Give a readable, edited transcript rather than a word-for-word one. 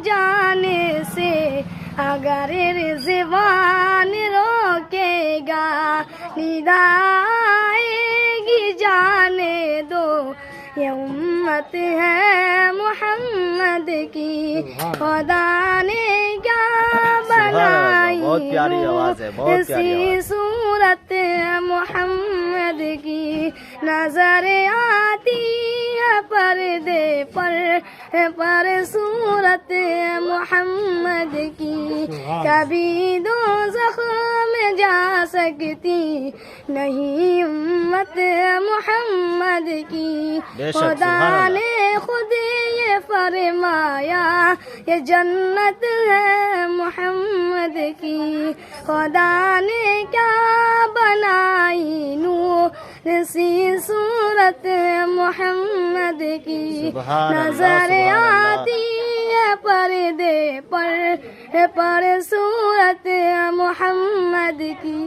जाने से अगर रिज़वान रोकेगा निदा आएगी जाने दो ये उम्मत है मोहम्मद की खुदा ने क्या बनाई बहुत प्यारी आवाज है, बहुत प्यारी आवाज। ऐसी सूरत मोहम्मद की नजर आती है पर्दे पर सूरत मोहम्मद की कभी दोज़ख में जा सकती नहीं उम्मत मोहम्मद की बेशक, खुदा सुभान अल्लाह। ने खुद ये फरमाया ये जन्नत है मोहम्मद की खुदा ने क्या बनाई नूर सी सूरत मोहम्मद की सुभान अल्लाह, नजर सुभान अल्लाह। आती है पर्दे पर सूरत मोहम्मद की।